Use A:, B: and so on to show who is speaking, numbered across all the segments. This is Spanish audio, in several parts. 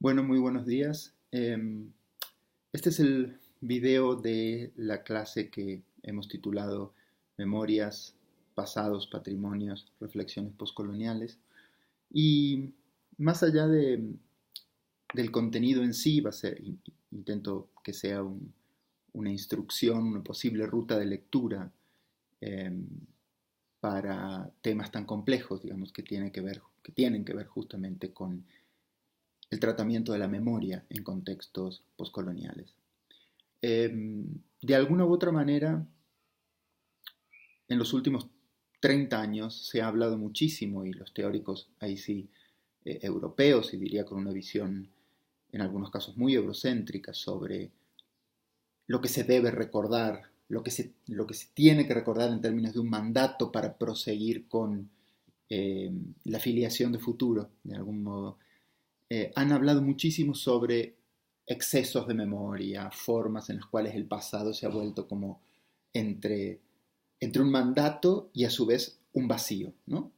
A: Bueno, muy buenos días. Este es el video de la clase que hemos titulado Memorias, Pasados, Patrimonios, Reflexiones Postcoloniales. Y más allá del contenido en sí, intento que sea una instrucción, una posible ruta de lectura eh, para temas tan complejos, digamos, que tienen que ver justamente con el tratamiento de la memoria en contextos postcoloniales. De alguna u otra manera, en los últimos 30 años se ha hablado muchísimo, y los teóricos ahí sí europeos, y diría con una visión en algunos casos muy eurocéntrica, sobre lo que se debe recordar, lo que se tiene que recordar en términos de un mandato para proseguir con la filiación de futuro, de algún modo. Han hablado muchísimo sobre excesos de memoria, formas en las cuales el pasado se ha vuelto como entre, entre un mandato y a su vez un vacío, ¿no?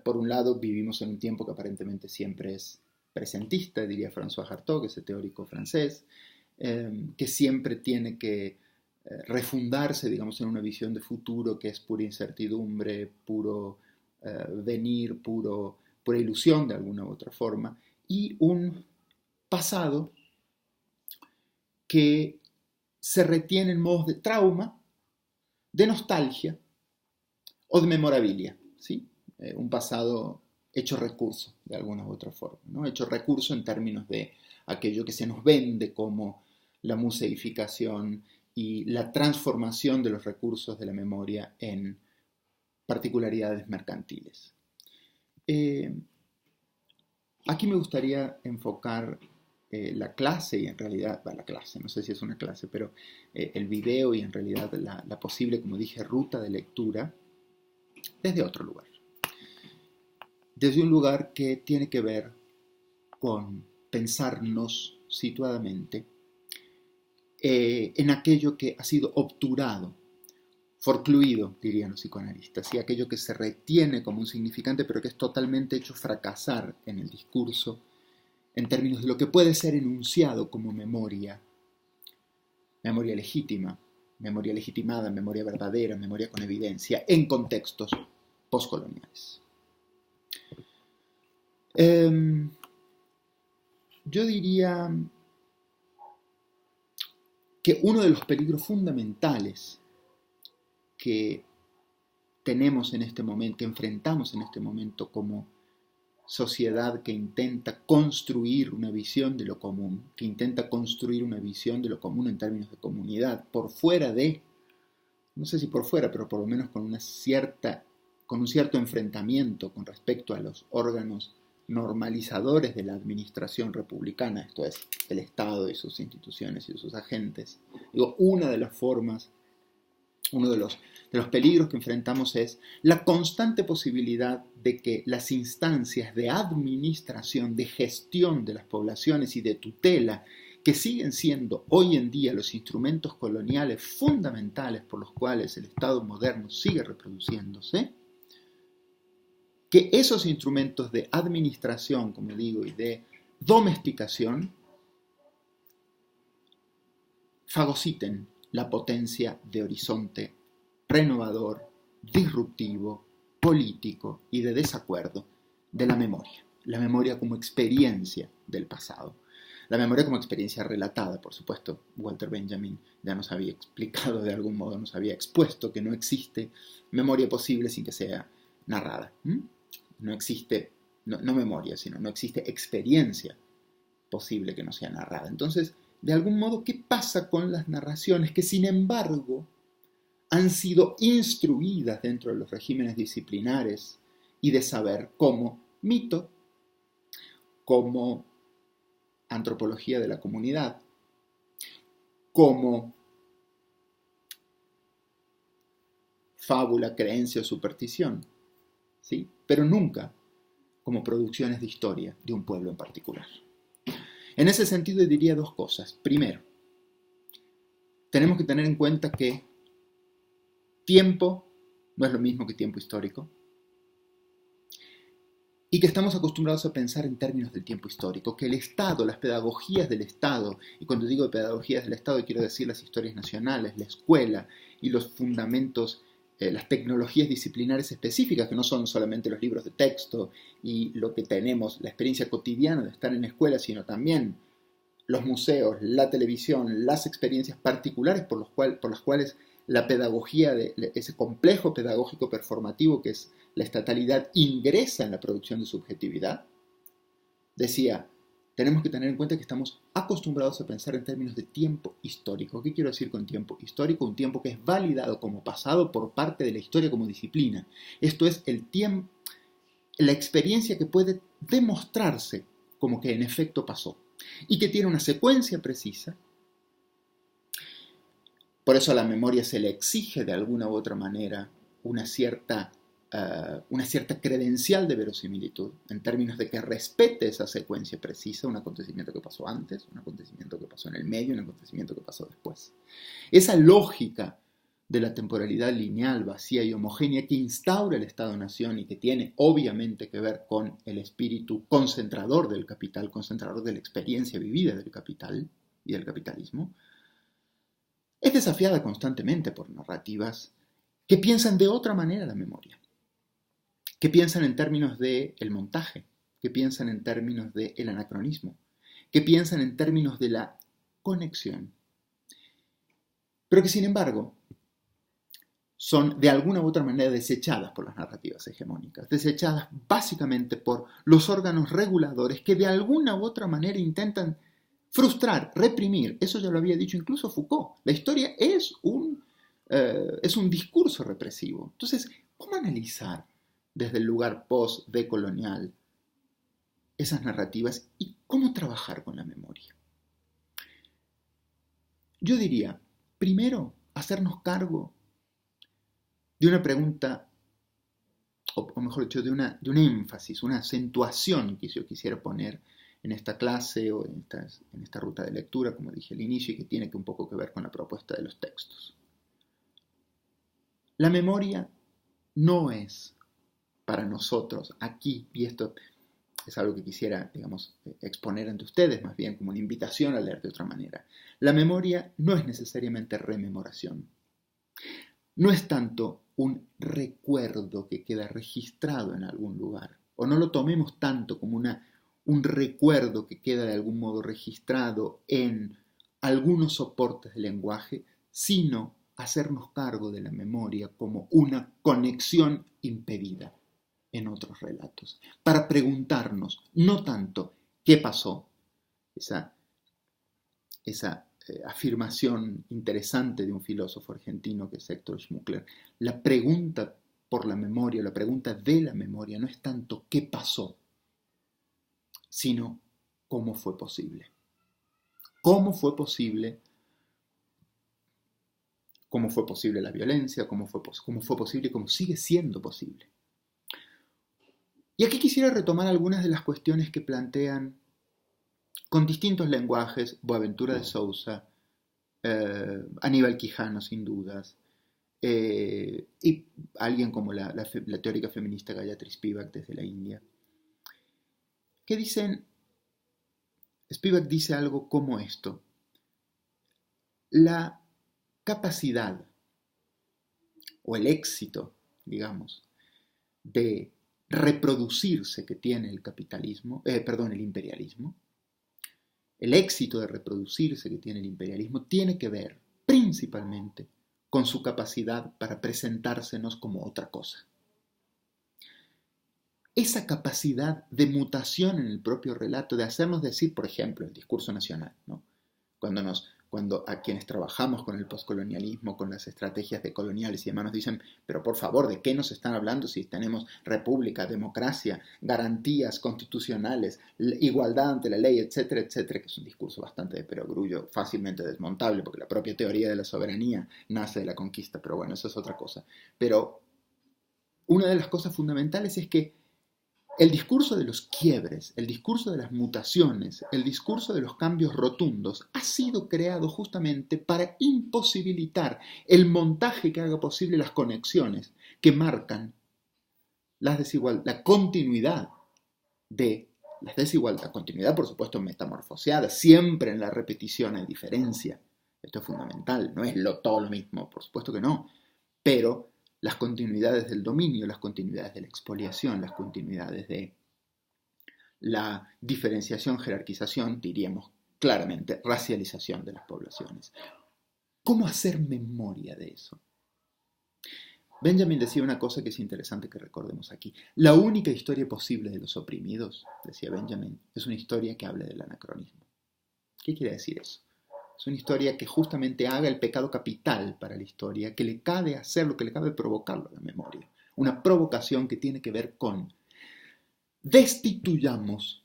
A: Por un lado, vivimos en un tiempo que aparentemente siempre es presentista, diría François Hartog, ese teórico francés, que siempre tiene que refundarse, digamos, en una visión de futuro que es pura incertidumbre, puro venir, pura ilusión de alguna u otra forma, y un pasado que se retiene en modos de trauma, de nostalgia o de memorabilia, ¿sí? Un pasado hecho recurso, de alguna u otra forma, ¿no? Hecho recurso en términos de aquello que se nos vende como la museificación y la transformación de los recursos de la memoria en particularidades mercantiles. Aquí me gustaría enfocar la clase y en realidad, la clase, no sé si es una clase, pero el video y en realidad la posible, como dije, ruta de lectura desde otro lugar. Desde un lugar que tiene que ver con pensarnos situadamente en aquello que ha sido obturado, forcluido, dirían los psicoanalistas, y aquello que se retiene como un significante, pero que es totalmente hecho fracasar en el discurso, en términos de lo que puede ser enunciado como memoria, memoria legítima, memoria legitimada, memoria verdadera, memoria con evidencia, en contextos postcoloniales. Yo diría que uno de los peligros fundamentales que tenemos en este momento, que enfrentamos en este momento como sociedad que intenta construir una visión de lo común, que intenta construir una visión de lo común en términos de comunidad, por fuera de, no sé si por fuera, pero por lo menos con un cierto enfrentamiento con respecto a los órganos normalizadores de la administración republicana, esto es, el Estado y sus instituciones y sus agentes. Digo, una de las formas, uno de los peligros que enfrentamos es la constante posibilidad de que las instancias de administración, de gestión de las poblaciones y de tutela, que siguen siendo hoy en día los instrumentos coloniales fundamentales por los cuales el Estado moderno sigue reproduciéndose, que esos instrumentos de administración, como digo, y de domesticación, fagociten la potencia de horizonte renovador, disruptivo, político y de desacuerdo de la memoria como experiencia del pasado. La memoria como experiencia relatada, por supuesto. Walter Benjamin ya nos había explicado de algún modo, nos había expuesto que no existe memoria posible sin que sea narrada. No existe, no memoria, sino no existe experiencia posible que no sea narrada. Entonces, de algún modo, ¿qué pasa con las narraciones que, sin embargo, han sido instruidas dentro de los regímenes disciplinares y de saber como mito, como antropología de la comunidad, como fábula, creencia o superstición, ¿sí? Pero nunca como producciones de historia de un pueblo en particular? En ese sentido diría dos cosas. Primero, tenemos que tener en cuenta que tiempo no es lo mismo que tiempo histórico. y que estamos acostumbrados a pensar en términos del tiempo histórico, que el Estado, las pedagogías del Estado, y cuando digo pedagogías del Estado quiero decir las historias nacionales, la escuela y los fundamentos, las tecnologías disciplinares específicas, que no son solamente los libros de texto y lo que tenemos, la experiencia cotidiana de estar en la escuela, sino también los museos, la televisión, las experiencias particulares por las cuales la pedagogía, ese complejo pedagógico performativo que es la estatalidad, ingresa en la producción de subjetividad. Decía, tenemos que tener en cuenta que estamos acostumbrados a pensar en términos de tiempo histórico. ¿Qué quiero decir con tiempo histórico? Un tiempo que es validado como pasado por parte de la historia como disciplina. Esto es el tiempo, la experiencia que puede demostrarse como que en efecto pasó y que tiene una secuencia precisa. Por eso a la memoria se le exige de alguna u otra manera una cierta credencial de verosimilitud, en términos de que respete esa secuencia precisa, un acontecimiento que pasó antes, un acontecimiento que pasó en el medio, un acontecimiento que pasó después. Esa lógica de la temporalidad lineal, vacía y homogénea que instaura el Estado-Nación y que tiene obviamente que ver con el espíritu concentrador del capital, concentrador de la experiencia vivida del capital y del capitalismo, es desafiada constantemente por narrativas que piensan de otra manera la memoria, que piensan en términos del montaje, que piensan en términos del anacronismo, que piensan en términos de la conexión, pero que sin embargo son de alguna u otra manera desechadas por las narrativas hegemónicas, desechadas básicamente por los órganos reguladores que de alguna u otra manera intentan frustrar, reprimir. Eso ya lo había dicho incluso Foucault. La historia es un discurso represivo. Entonces, ¿cómo analizar desde el lugar post-decolonial esas narrativas y cómo trabajar con la memoria? Yo diría, primero, hacernos cargo de una pregunta, o mejor dicho, de un énfasis, una acentuación que yo quisiera poner en esta clase o en esta ruta de lectura, como dije al inicio, y que tiene un poco que ver con la propuesta de los textos. La memoria no es para nosotros aquí, y esto es algo que quisiera, digamos, exponer ante ustedes, más bien como una invitación a leer de otra manera. La memoria no es necesariamente rememoración. No es tanto un recuerdo que queda registrado en algún lugar, o no lo tomemos tanto como un recuerdo que queda de algún modo registrado en algunos soportes del lenguaje, sino hacernos cargo de la memoria como una conexión impedida en otros relatos, para preguntarnos no tanto qué pasó, esa afirmación interesante de un filósofo argentino que es Héctor Schmuckler, la pregunta por la memoria, la pregunta de la memoria no es tanto qué pasó, sino cómo fue posible. ¿Cómo fue posible? ¿Cómo fue posible la violencia? ¿Cómo fue posible y cómo sigue siendo posible? Y aquí quisiera retomar algunas de las cuestiones que plantean con distintos lenguajes Boaventura de Sousa, Aníbal Quijano sin dudas, y alguien como la teórica feminista Gayatri Spivak desde la India, que dicen, Spivak dice algo como esto: la capacidad o el éxito, digamos, de reproducirse que tiene el imperialismo, el éxito de reproducirse que tiene el imperialismo tiene que ver principalmente con su capacidad para presentársenos como otra cosa. Esa capacidad de mutación en el propio relato, de hacernos decir, por ejemplo, el discurso nacional, ¿no? Cuando a quienes trabajamos con el poscolonialismo, con las estrategias decoloniales y demás nos dicen, pero por favor, ¿de qué nos están hablando si tenemos república, democracia, garantías constitucionales, igualdad ante la ley, etcétera, etcétera? Que es un discurso bastante de perogrullo, fácilmente desmontable, porque la propia teoría de la soberanía nace de la conquista, pero bueno, eso es otra cosa. Pero una de las cosas fundamentales es que el discurso de los quiebres, el discurso de las mutaciones, el discurso de los cambios rotundos ha sido creado justamente para imposibilitar el montaje que haga posible las conexiones que marcan la continuidad de las desigualdades, continuidad por supuesto metamorfoseada, siempre en la repetición hay diferencia, esto es fundamental, no es todo lo mismo, por supuesto que no, pero las continuidades del dominio, las continuidades de la expoliación, las continuidades de la diferenciación, jerarquización, diríamos claramente, racialización de las poblaciones. ¿Cómo hacer memoria de eso? Benjamin decía una cosa que es interesante que recordemos aquí. La única historia posible de los oprimidos, decía Benjamin, es una historia que hable del anacronismo. ¿Qué quiere decir eso? Es una historia que justamente haga el pecado capital para la historia, que le cabe hacer lo que le cabe provocarlo a la memoria. Una provocación que tiene que ver con destituyamos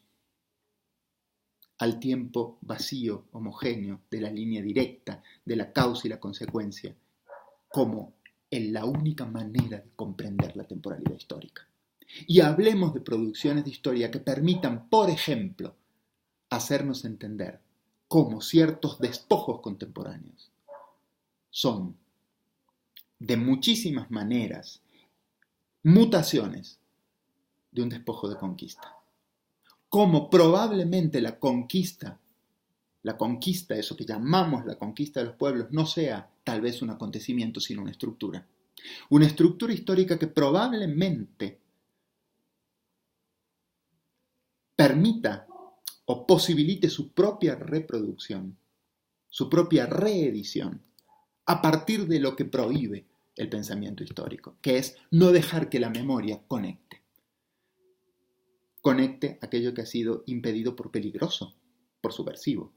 A: al tiempo vacío, homogéneo, de la línea directa, de la causa y la consecuencia, como en la única manera de comprender la temporalidad histórica. Y hablemos de producciones de historia que permitan, por ejemplo, hacernos entender cómo ciertos despojos contemporáneos son, de muchísimas maneras, mutaciones de un despojo de conquista. Cómo probablemente la conquista, eso que llamamos la conquista de los pueblos, no sea tal vez un acontecimiento, sino una estructura. Una estructura histórica que probablemente permita o posibilite su propia reproducción, su propia reedición, a partir de lo que prohíbe el pensamiento histórico, que es no dejar que la memoria conecte aquello que ha sido impedido por peligroso, por subversivo.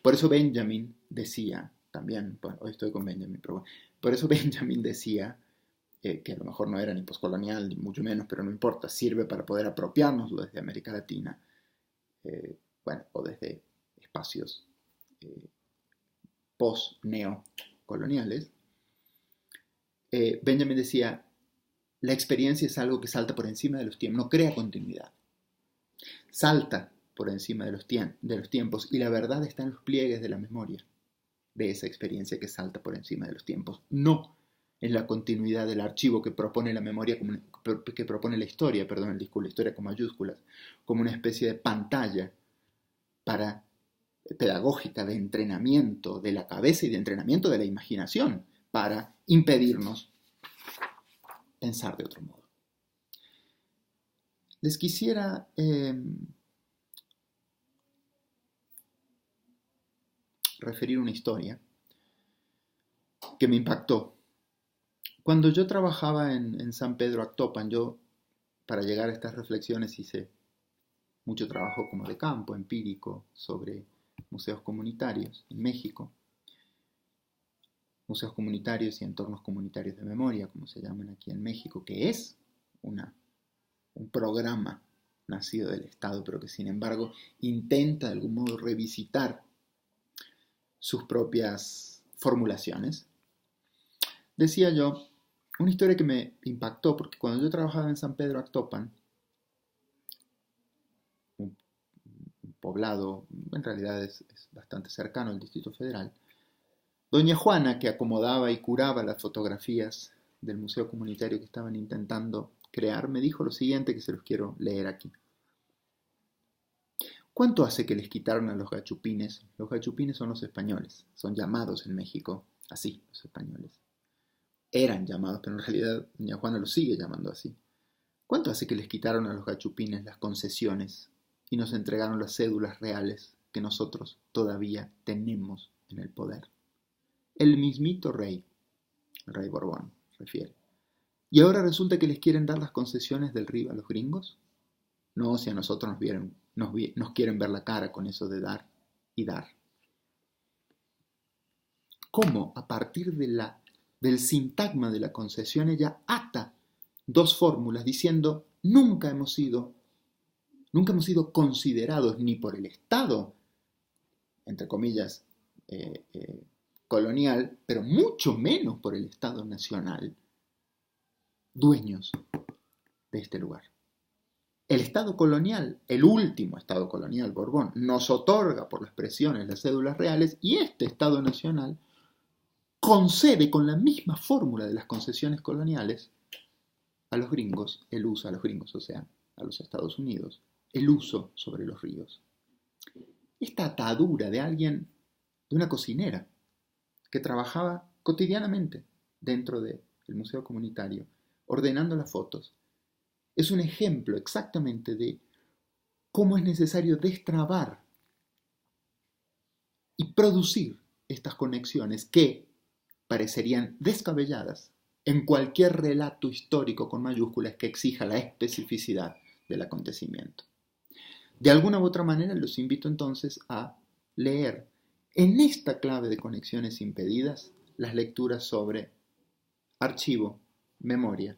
A: Por eso Benjamin decía, también, bueno, hoy estoy con Benjamin, pero bueno, por eso Benjamin decía, que a lo mejor no era ni poscolonial, ni mucho menos, pero no importa, sirve para poder apropiárnoslo desde América Latina, o desde espacios post-neocoloniales. Benjamin decía, la experiencia es algo que salta por encima de los tiempos, no crea continuidad. Salta por encima de los tiempos y la verdad está en los pliegues de la memoria de esa experiencia que salta por encima de los tiempos, no en la continuidad del archivo que propone la memoria, que propone la historia con mayúsculas, como una especie de pantalla pedagógica de entrenamiento de la cabeza y de entrenamiento de la imaginación para impedirnos pensar de otro modo. Les quisiera referir una historia que me impactó. Cuando yo trabajaba en San Pedro Actopan, yo para llegar a estas reflexiones hice mucho trabajo como de campo, empírico, sobre museos comunitarios en México, museos comunitarios y entornos comunitarios de memoria, como se llaman aquí en México, que es un programa nacido del Estado, pero que sin embargo intenta de algún modo revisitar sus propias formulaciones. Decía yo, una historia que me impactó, porque cuando yo trabajaba en San Pedro Actopan, un poblado, en realidad es bastante cercano al Distrito Federal, doña Juana, que acomodaba y curaba las fotografías del museo comunitario que estaban intentando crear, me dijo lo siguiente que se los quiero leer aquí. ¿Cuánto hace que les quitaron a los gachupines? Los gachupines son los españoles, son llamados en México así, los españoles. Eran llamados, pero en realidad doña Juana los sigue llamando así. ¿Cuánto hace que les quitaron a los gachupines las concesiones y nos entregaron las cédulas reales que nosotros todavía tenemos en el poder? El mismito rey, el rey Borbón, refiere. ¿Y ahora resulta que les quieren dar las concesiones del río a los gringos? No, si a nosotros nos quieren ver la cara con eso de dar y dar. ¿Cómo a partir del sintagma de la concesión ella ata dos fórmulas diciendo nunca hemos sido considerados ni por el Estado, entre comillas, colonial, pero mucho menos por el Estado nacional, dueños de este lugar? El Estado colonial, el último Estado colonial, Borbón, nos otorga por las presiones las cédulas reales y este Estado nacional concede con la misma fórmula de las concesiones coloniales a los gringos, el uso a los gringos, o sea, a los Estados Unidos, el uso sobre los ríos. Esta atadura de alguien, de una cocinera, que trabajaba cotidianamente dentro del museo comunitario, ordenando las fotos, es un ejemplo exactamente de cómo es necesario destrabar y producir estas conexiones que parecerían descabelladas en cualquier relato histórico con mayúsculas que exija la especificidad del acontecimiento. De alguna u otra manera los invito entonces a leer en esta clave de conexiones impedidas las lecturas sobre archivo, memoria,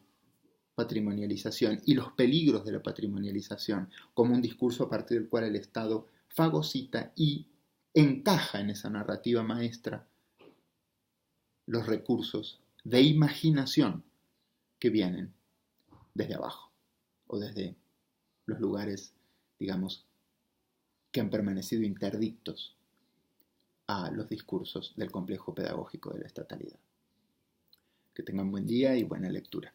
A: patrimonialización y los peligros de la patrimonialización como un discurso a partir del cual el Estado fagocita y encaja en esa narrativa maestra los recursos de imaginación que vienen desde abajo o desde los lugares, digamos, que han permanecido interdictos a los discursos del complejo pedagógico de la estatalidad. Que tengan buen día y buena lectura.